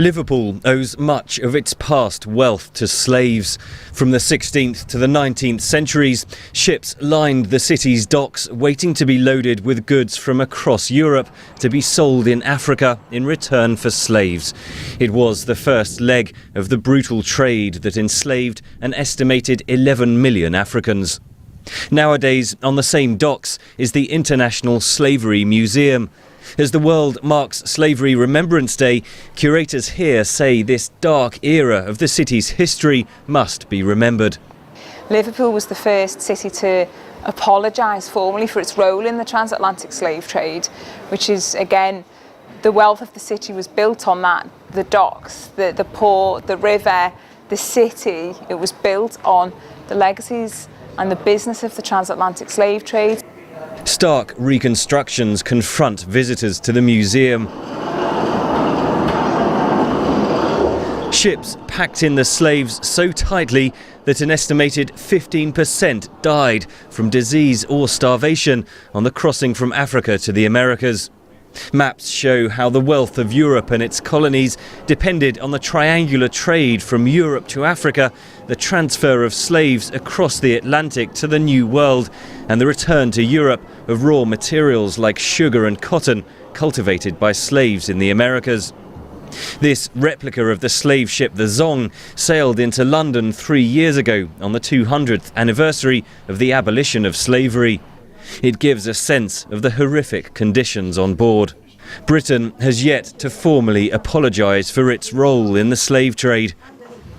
Liverpool owes much of its past wealth to slaves. From the 16th to the 19th centuries, ships lined the city's docks waiting to be loaded with goods from across Europe to be sold in Africa in return for slaves. It was the first leg of the brutal trade that enslaved an estimated 11 million Africans. Nowadays, on the same docks is the International Slavery Museum. As the world marks Slavery Remembrance Day, curators here say this dark era of the city's history must be remembered. Liverpool was the first city to apologise formally for its role in the transatlantic slave trade, which is, again, the wealth of the city was built on that. The docks, the port, the river, the city, it was built on the legacies and the business of the transatlantic slave trade. Stark reconstructions confront visitors to the museum. Ships packed in the slaves so tightly that an estimated 15% died from disease or starvation on the crossing from Africa to the Americas. Maps show how the wealth of Europe and its colonies depended on the triangular trade from Europe to Africa, the transfer of slaves across the Atlantic to the New World, and the return to Europe of raw materials like sugar and cotton cultivated by slaves in the Americas. This replica of the slave ship the Zong sailed into London 3 years ago on the 200th anniversary of the abolition of slavery. It gives a sense of the horrific conditions on board. Britain has yet to formally apologise for its role in the slave trade.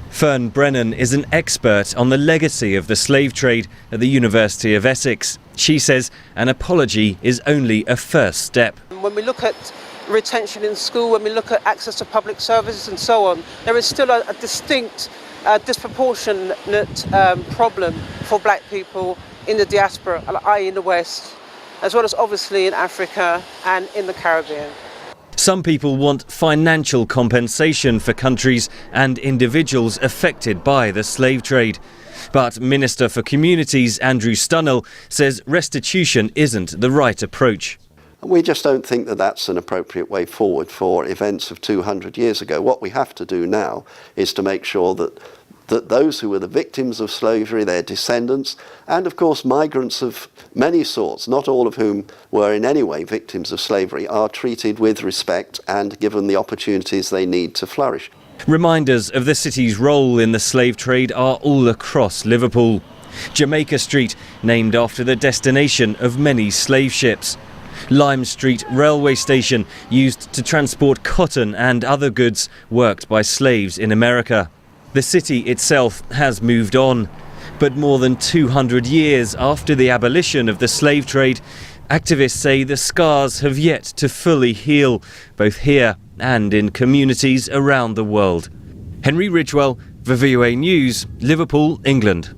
Fern Brennan is an expert on the legacy of the slave trade at the University of Essex. She says an apology is only a first step. When we look at retention in school, when we look at access to public services and so on, there is still a distinct, disproportionate problem for black people in the diaspora, i.e. in the West, as well as obviously in Africa and in the Caribbean. Some people want financial compensation for countries and individuals affected by the slave trade. But Minister for Communities Andrew Stunnell says restitution isn't the right approach. We just don't think that that's an appropriate way forward for events of 200 years ago. What we have to do now is to make sure that those who were the victims of slavery, their descendants, and of course migrants of many sorts, not all of whom were in any way victims of slavery, are treated with respect and given the opportunities they need to flourish. Reminders of the city's role in the slave trade are all across Liverpool. Jamaica Street, named after the destination of many slave ships. Lime Street railway station, used to transport cotton and other goods worked by slaves in America. The city itself has moved on, but more than 200 years after the abolition of the slave trade, activists say the scars have yet to fully heal, both here and in communities around the world. Henry Ridgwell, for VOA News, Liverpool, England.